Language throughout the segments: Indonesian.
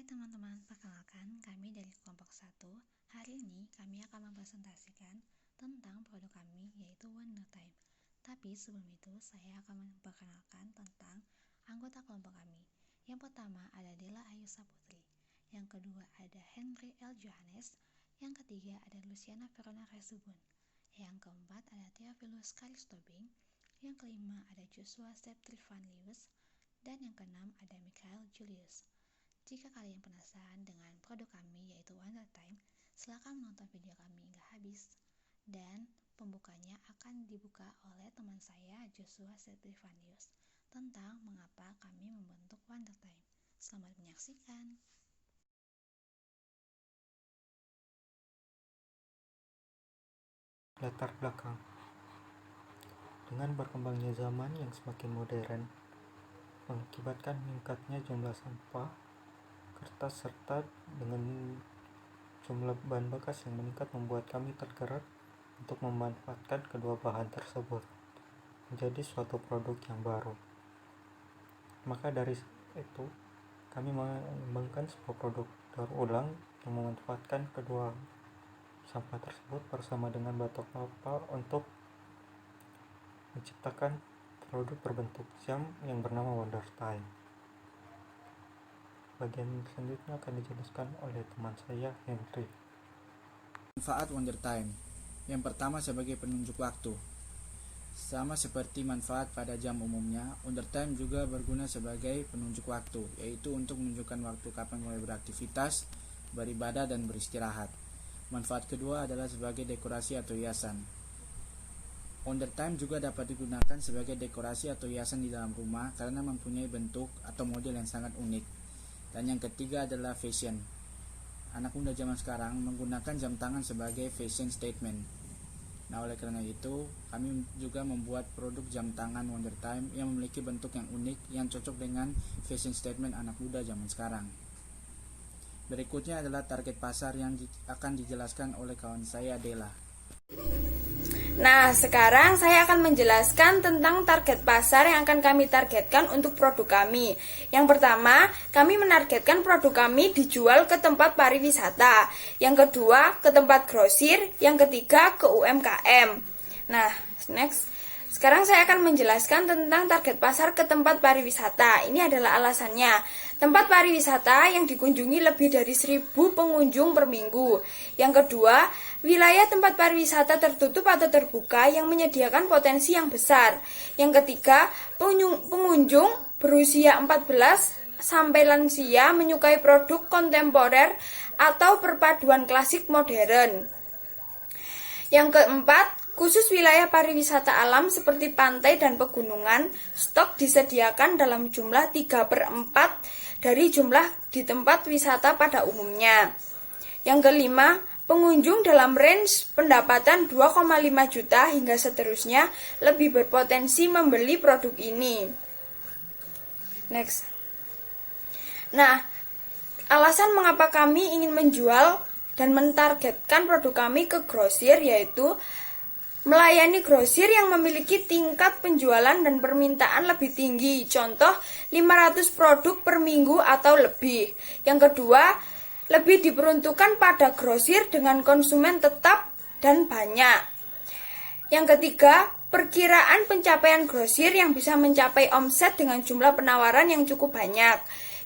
teman-teman, perkenalkan kami dari kelompok 1. Hari ini kami akan mempresentasikan tentang produk kami yaitu Wonder Time. Tapi sebelum itu saya akan memperkenalkan tentang anggota kelompok kami. Yang pertama ada Della Ayu Saputri, yang kedua ada Henry L. Johannes, yang ketiga ada Luciana Verona Resubun, yang keempat ada Theophilus Karistobing, yang kelima ada Joshua Septrivan Lius, dan yang keenam ada Michael Julius. Jika kalian penasaran dengan produk kami yaitu Wonder Time, silakan menonton video kami hingga habis. Dan pembukanya akan dibuka oleh teman saya Joshua Septrivanius tentang mengapa kami membentuk Wonder Time. Selamat menyaksikan. Latar belakang. Dengan berkembangnya zaman yang semakin modern, mengakibatkan meningkatnya jumlah sampah kertas serta dengan jumlah bahan bekas yang meningkat membuat kami tergerak untuk memanfaatkan kedua bahan tersebut menjadi suatu produk yang baru. Maka dari itu, kami mengembangkan sebuah produk daur ulang yang memanfaatkan kedua sampah tersebut bersama dengan batok kelapa untuk menciptakan produk berbentuk jam yang bernama Wonder Time. Bagian selanjutnya akan dijelaskan oleh teman saya, Henry. Manfaat Wonder Time. Yang pertama sebagai penunjuk waktu. Sama seperti manfaat pada jam umumnya, Wonder Time juga berguna sebagai penunjuk waktu, yaitu untuk menunjukkan waktu kapan mulai beraktivitas, beribadah, dan beristirahat. Manfaat kedua adalah sebagai dekorasi atau hiasan. Wonder Time juga dapat digunakan sebagai dekorasi atau hiasan di dalam rumah karena mempunyai bentuk atau model yang sangat unik. Dan yang ketiga adalah fashion. Anak muda zaman sekarang menggunakan jam tangan sebagai fashion statement. Nah, oleh karena itu, kami juga membuat produk jam tangan Wonder Time yang memiliki bentuk yang unik yang cocok dengan fashion statement anak muda zaman sekarang. Berikutnya adalah target pasar yang akan dijelaskan oleh kawan saya, Della. Nah, sekarang saya akan menjelaskan tentang target pasar yang akan kami targetkan untuk produk kami. Yang pertama, kami menargetkan produk kami dijual ke tempat pariwisata. Yang kedua, ke tempat grosir. Yang ketiga, ke UMKM. Nah, next. Sekarang saya akan menjelaskan tentang target pasar ke tempat pariwisata. Ini adalah alasannya. Tempat pariwisata yang dikunjungi lebih dari 1.000 pengunjung per minggu. Yang kedua, wilayah tempat pariwisata tertutup atau terbuka yang menyediakan potensi yang besar. Yang ketiga, pengunjung berusia 14 sampai lansia menyukai produk kontemporer atau perpaduan klasik modern. Yang keempat, khusus wilayah pariwisata alam seperti pantai dan pegunungan, stok disediakan dalam jumlah 3/4 dari jumlah di tempat wisata pada umumnya. Yang kelima, pengunjung dalam range pendapatan 2,5 juta hingga seterusnya lebih berpotensi membeli produk ini. Next. Nah, alasan mengapa kami ingin menjual dan mentargetkan produk kami ke grosir yaitu melayani grosir yang memiliki tingkat penjualan dan permintaan lebih tinggi, contoh 500 produk per minggu atau lebih. Yang kedua, lebih diperuntukkan pada grosir dengan konsumen tetap dan banyak. Yang ketiga, perkiraan pencapaian grosir yang bisa mencapai omset dengan jumlah penawaran yang cukup banyak.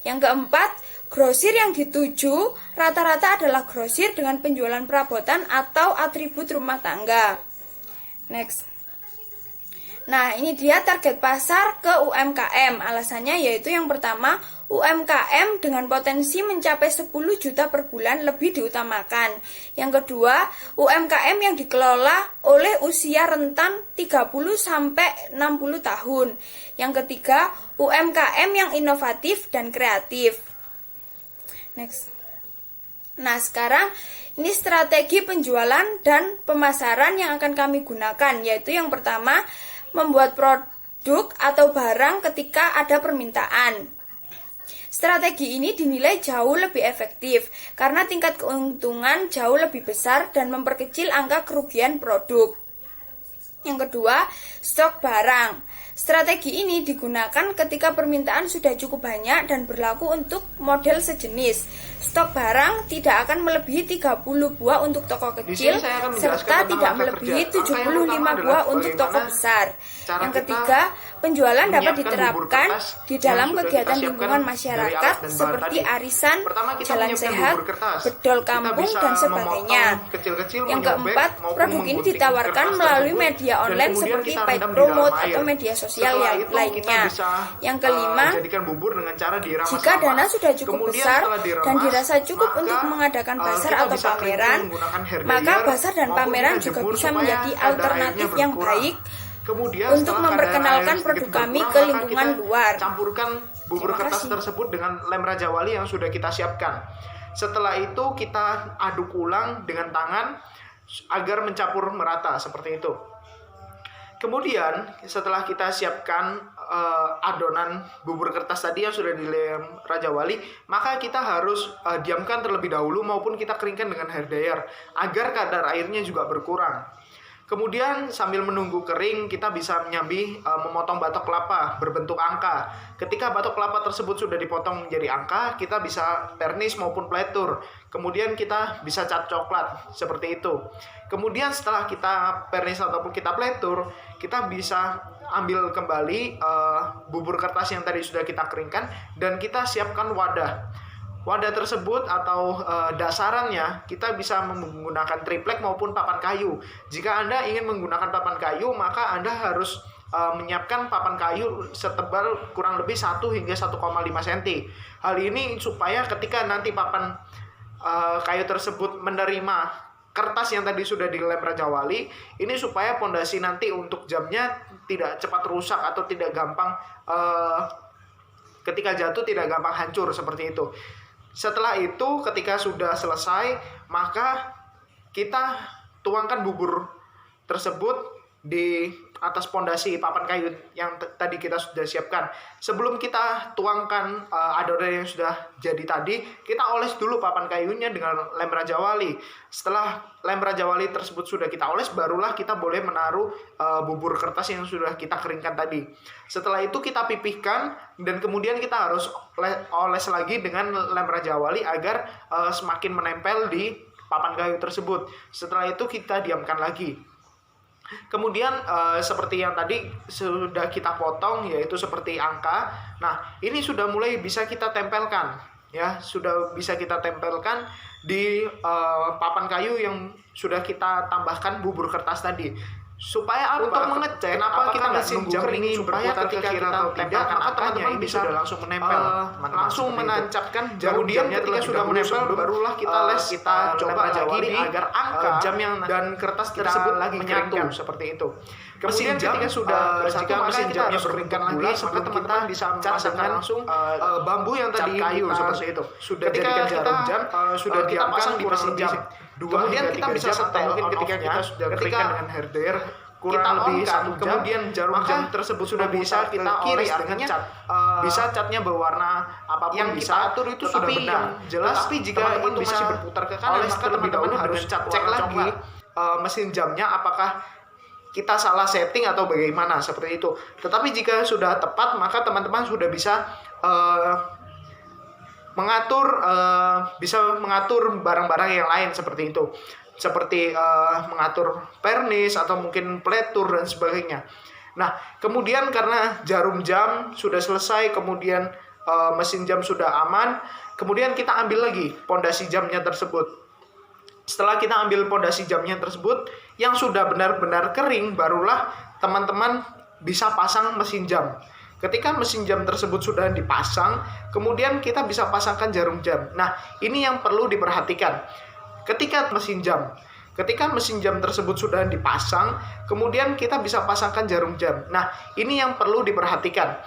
Yang keempat, grosir yang dituju rata-rata adalah grosir dengan penjualan perabotan atau atribut rumah tangga. Next. Nah, ini dia target pasar ke UMKM. Alasannya yaitu yang pertama, UMKM dengan potensi mencapai 10 juta per bulan lebih diutamakan. Yang kedua, UMKM yang dikelola oleh usia rentan 30 sampai 60 tahun. Yang ketiga, UMKM yang inovatif dan kreatif. Next. Nah, sekarang ini strategi penjualan dan pemasaran yang akan kami gunakan, yaitu yang pertama, membuat produk atau barang ketika ada permintaan. Strategi ini dinilai jauh lebih efektif karena tingkat keuntungan jauh lebih besar dan memperkecil angka kerugian produk. Yang kedua, stok barang. Strategi ini digunakan ketika permintaan sudah cukup banyak dan berlaku untuk model sejenis. Stok barang tidak akan melebihi 30 buah untuk toko kecil, serta tidak melebihi 75 buah untuk toko besar. Yang ketiga, penjualan dapat diterapkan di dalam kegiatan lingkungan masyarakat seperti arisan, jalan sehat, bedol kampung, dan sebagainya. Yang keempat, produk ini ditawarkan melalui media online seperti paid promote atau media sosial yang lainnya. Yang kelima, jika dana sudah cukup besar dan dirasa cukup untuk mengadakan basar atau pameran, maka basar dan pameran juga bisa menjadi alternatif yang baik untuk memperkenalkan produk kami ke lingkungan luar. Campurkan bubur kertas tersebut dengan lem Raja Wali yang sudah kita siapkan. Setelah itu kita aduk ulang dengan tangan agar mencampur merata seperti itu. Kemudian setelah kita siapkan adonan bubur kertas tadi yang sudah dilem Raja Wali, maka kita harus diamkan terlebih dahulu maupun kita keringkan dengan hair dryer agar kadar airnya juga berkurang. Kemudian sambil menunggu kering, kita bisa menyambi memotong batok kelapa berbentuk angka. Ketika batok kelapa tersebut sudah dipotong menjadi angka, kita bisa pernis maupun pletur. Kemudian kita bisa cat coklat seperti itu. Kemudian setelah kita pernis ataupun kita pletur, kita bisa ambil kembali bubur kertas yang tadi sudah kita keringkan dan kita siapkan wadah. Wadah tersebut atau dasarannya kita bisa menggunakan triplek maupun papan kayu. Jika Anda ingin menggunakan papan kayu, maka Anda harus menyiapkan papan kayu setebal kurang lebih 1 hingga 1,5 cm. Hal ini supaya ketika nanti papan kayu tersebut menerima kertas yang tadi sudah dilem Raja Wali, ini supaya pondasi nanti untuk jamnya tidak cepat rusak atau tidak gampang ketika jatuh tidak gampang hancur seperti itu. Setelah itu ketika sudah selesai, maka kita tuangkan bubur tersebut di atas pondasi papan kayu yang tadi kita sudah siapkan. Sebelum kita tuangkan adonan yang sudah jadi tadi, kita oles dulu papan kayunya dengan lem Raja Wali. Setelah lem Raja Wali tersebut sudah kita oles, barulah kita boleh menaruh bubur kertas yang sudah kita keringkan tadi. Setelah itu kita pipihkan dan kemudian kita harus oles lagi dengan lem Raja Wali agar semakin menempel di papan kayu tersebut. Setelah itu kita diamkan lagi. Kemudian seperti yang tadi sudah kita potong, yaitu seperti angka. Nah, ini sudah mulai bisa kita tempelkan, ya, sudah bisa kita tempelkan di papan kayu yang sudah kita tambahkan bubur kertas tadi. Supaya apa? Untuk mengecek kenapa kita mesin jam ini supaya ketika kita tempelkan angkanya ini sudah langsung menempel, langsung menancapkan jarum jamnya. Ketika sudah menempel, barulah kita kita coba lagi agar angka jam yang dan kertas tersebut lagi menyatu seperti itu. Kemudian ketika sudah bersatu, maka kita harus keringkan lagi, maka teman-teman bisa memasangkan langsung bambu yang tadi kayu seperti itu. Sudah jadikan jarum jam, sudah diamkan di mesin jam. Kemudian kita bisa setel ketika kita sudah keringkan dengan hair dryer kurang lebih 1 jam. Kemudian jarum jam tersebut sudah bisa kita oles dengan cat. Bisa catnya berwarna apapun yang bisa atur itu sudah benar. Jelas. Tapi jika itu masih berputar ke kanan, maka teman-teman harus cek lagi mesin jamnya apakah kita salah setting atau bagaimana seperti itu. Tetapi jika sudah tepat, maka teman-teman sudah bisa bisa mengatur barang-barang yang lain seperti itu, seperti mengatur pernis atau mungkin pletur dan sebagainya. Nah, kemudian karena jarum jam sudah selesai, kemudian mesin jam sudah aman, kemudian kita ambil lagi pondasi jamnya tersebut. Setelah kita ambil pondasi jamnya tersebut yang sudah benar-benar kering, barulah teman-teman bisa pasang mesin jam. Ketika mesin jam tersebut sudah dipasang, kemudian kita bisa pasangkan jarum jam. Nah, ini yang perlu diperhatikan. Ketika mesin jam tersebut sudah dipasang, kemudian kita bisa pasangkan jarum jam. Nah, ini yang perlu diperhatikan.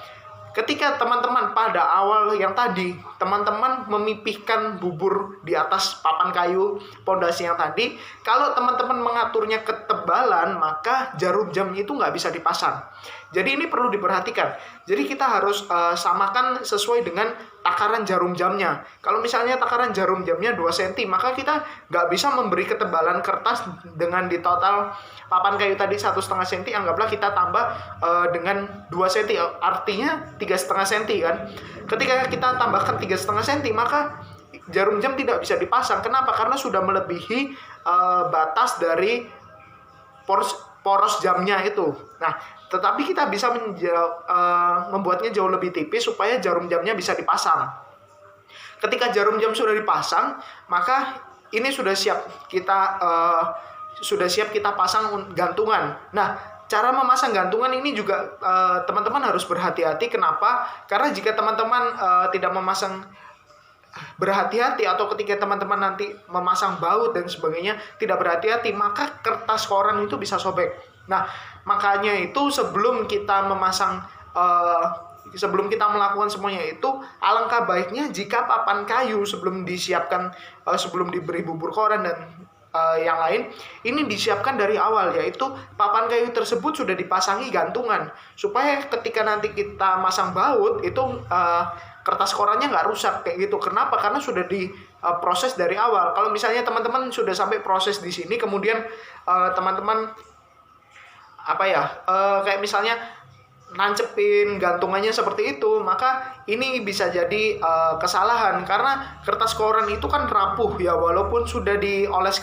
Ketika teman-teman pada awal yang tadi, teman-teman memipihkan bubur di atas papan kayu pondasi yang tadi, kalau teman-teman mengaturnya ketebalan, maka jarum jam itu nggak bisa dipasang. Jadi ini perlu diperhatikan. Jadi kita harus samakan sesuai dengan takaran jarum jamnya. Kalau misalnya takaran jarum jamnya 2 cm, maka kita nggak bisa memberi ketebalan kertas dengan di total papan kayu tadi 1,5 cm, anggaplah kita tambah dengan 2 cm, artinya 3,5 cm kan. Ketika kita tambahkan 3,5 cm, maka jarum jam tidak bisa dipasang. Kenapa? Karena sudah melebihi batas dari poros jamnya itu. Nah, tetapi kita bisa membuatnya jauh lebih tipis supaya jarum jamnya bisa dipasang. Ketika jarum jam sudah dipasang, maka ini sudah siap kita pasang gantungan. Nah, cara memasang gantungan ini juga teman-teman harus berhati-hati. Kenapa? Karena jika teman-teman tidak memasang berhati-hati, atau ketika teman-teman nanti memasang baut dan sebagainya tidak berhati-hati, maka kertas koran itu bisa sobek. Nah, makanya itu sebelum kita melakukan semuanya itu, alangkah baiknya jika papan kayu sebelum disiapkan, sebelum diberi bubur koran dan yang lain, ini disiapkan dari awal, yaitu papan kayu tersebut sudah dipasangi gantungan, supaya ketika nanti kita masang baut itu kertas korannya nggak rusak kayak gitu. Kenapa? Karena sudah diproses dari awal. Kalau misalnya teman-teman sudah sampai proses di sini, kemudian teman-teman kayak misalnya nancepin gantungannya seperti itu, maka ini bisa jadi kesalahan, karena kertas koran itu kan rapuh ya, walaupun sudah dioles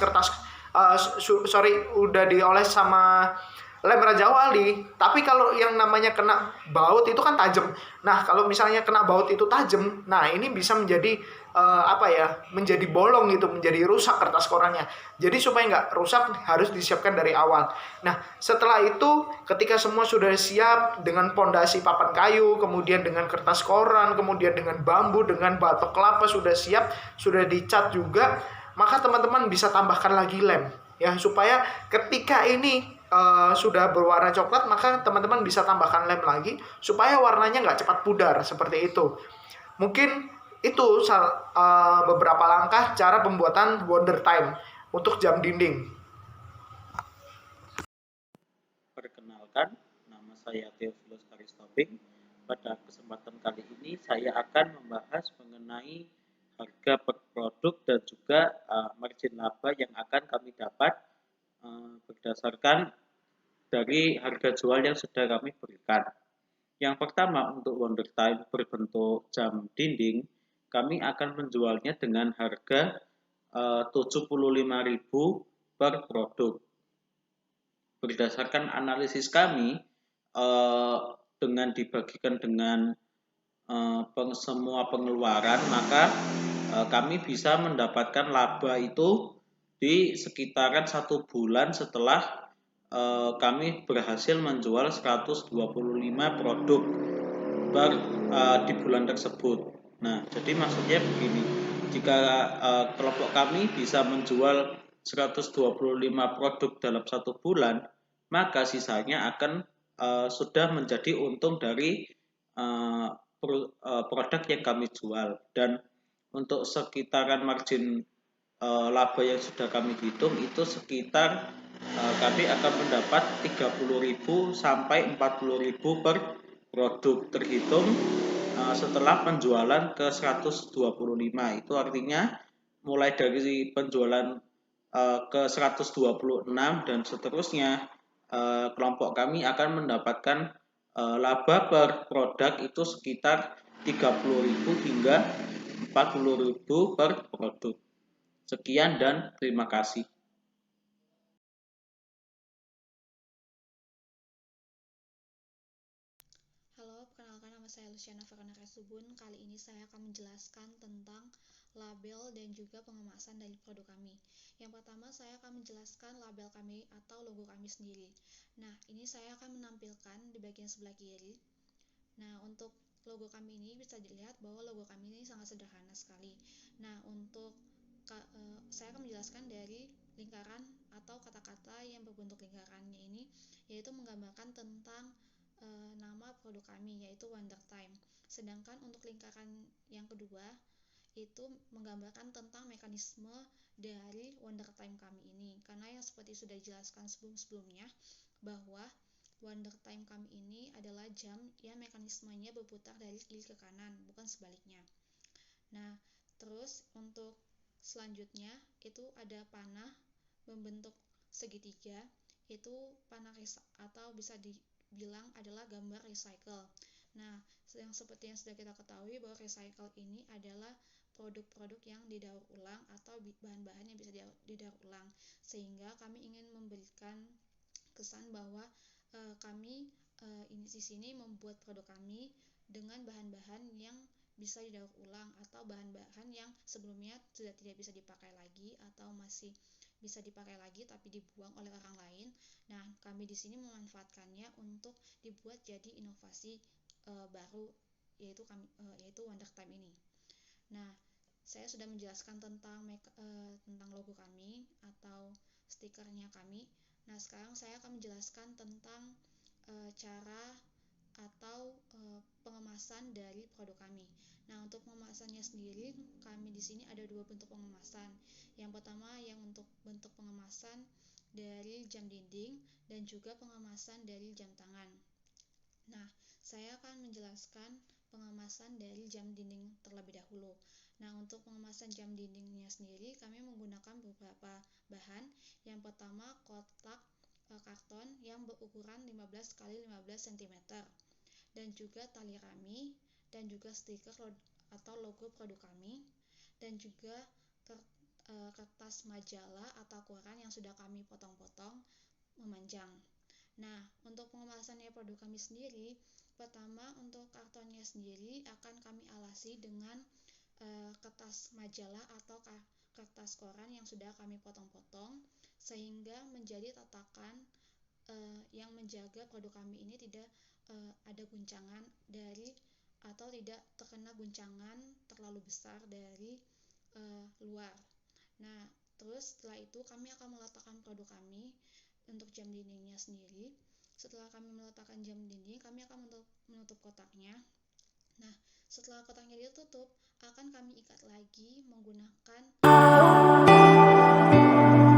udah dioles sama lem Raja Wali, tapi kalau yang namanya kena baut itu kan tajam. Nah, kalau misalnya kena baut itu tajam, nah ini bisa menjadi menjadi bolong gitu, menjadi rusak kertas korannya. Jadi supaya nggak rusak harus disiapkan dari awal. Nah, setelah itu ketika semua sudah siap dengan pondasi papan kayu, kemudian dengan kertas koran, kemudian dengan bambu, dengan batok kelapa sudah siap, sudah dicat juga, maka teman-teman bisa tambahkan lagi lem ya, supaya ketika ini sudah berwarna coklat, maka teman-teman bisa tambahkan lem lagi supaya warnanya nggak cepat pudar seperti itu. Mungkin itu beberapa langkah cara pembuatan Wonder Time untuk jam dinding. Perkenalkan, nama saya Theophilus Aristobing. Pada kesempatan kali ini saya akan membahas mengenai harga per produk dan juga margin laba yang akan kami dapat berdasarkan dari harga jual yang sudah kami berikan. Yang pertama, untuk Wonder Time berbentuk jam dinding, kami akan menjualnya dengan harga 75.000 per produk. Berdasarkan analisis kami, dengan dibagikan dengan semua pengeluaran, maka kami bisa mendapatkan laba itu di sekitaran 1 bulan setelah kami berhasil menjual 125 produk di bulan tersebut. Nah, jadi maksudnya begini, jika kelompok kami bisa menjual 125 produk dalam 1 bulan, maka sisanya akan sudah menjadi untung dari produk yang kami jual. Dan untuk sekitaran margin laba yang sudah kami hitung itu sekitar kami akan mendapat 30.000 sampai 40.000 per produk, terhitung setelah penjualan ke 125. Itu artinya mulai dari penjualan ke 126 dan seterusnya, kelompok kami akan mendapatkan laba per produk itu sekitar 30.000 hingga 40.000 per produk. Sekian dan terima kasih. Halo, perkenalkan nama saya Luciana Veronica Subun. Kali ini saya akan menjelaskan tentang label dan juga pengemasan dari produk kami. Yang pertama, saya akan menjelaskan label kami atau logo kami sendiri. Nah, ini saya akan menampilkan di bagian sebelah kiri. Nah, untuk logo kami ini bisa dilihat bahwa logo kami ini sangat sederhana sekali. Nah, untuk saya akan menjelaskan dari lingkaran atau kata-kata yang berbentuk lingkarannya ini, yaitu menggambarkan tentang nama produk kami, yaitu Wonder Time. Sedangkan untuk lingkaran yang kedua itu menggambarkan tentang mekanisme dari Wonder Time kami ini, karena yang seperti sudah dijelaskan sebelum-sebelumnya bahwa Wonder Time kami ini adalah jam yang mekanismenya berputar dari kiri ke kanan, bukan sebaliknya. Nah, terus untuk selanjutnya itu ada panah membentuk segitiga, itu panah atau bisa dibilang adalah gambar recycle. Nah, yang seperti yang sudah kita ketahui bahwa recycle ini adalah produk-produk yang didaur ulang atau bahan-bahan yang bisa didaur ulang, sehingga kami ingin memberikan kesan bahwa kami di sini membuat produk kami dengan bahan-bahan yang bisa didaur ulang atau bahan-bahan yang sebelumnya sudah tidak bisa dipakai lagi atau masih bisa dipakai lagi tapi dibuang oleh orang lain. Nah, kami di sini memanfaatkannya untuk dibuat jadi inovasi baru, yaitu Wonder Time ini. Nah, saya sudah menjelaskan tentang logo kami atau stikernya kami. Nah, sekarang saya akan menjelaskan tentang cara atau pengemasan dari produk kami. Nah, untuk pengemasannya sendiri, kami di sini ada 2 bentuk pengemasan. Yang pertama yang untuk bentuk pengemasan dari jam dinding dan juga pengemasan dari jam tangan. Nah, saya akan menjelaskan pengemasan dari jam dinding terlebih dahulu. Nah, untuk pengemasan jam dindingnya sendiri, kami menggunakan beberapa bahan. Yang pertama, kotak karton yang berukuran 15 x 15 cm dan juga tali rami dan juga stiker atau logo produk kami dan juga kertas majalah atau koran yang sudah kami potong-potong memanjang. Nah, untuk pengemasannya produk kami sendiri, pertama untuk kartonnya sendiri akan kami alasi dengan kertas majalah atau kertas koran yang sudah kami potong-potong sehingga menjadi tatakan yang menjaga produk kami ini tidak ada guncangan dari atau tidak terkena guncangan terlalu besar dari luar. Nah, terus setelah itu kami akan meletakkan produk kami untuk jam dindingnya sendiri. Setelah kami meletakkan jam dinding, kami akan menutup kotaknya. Nah, setelah kotaknya ditutup, akan kami ikat lagi menggunakan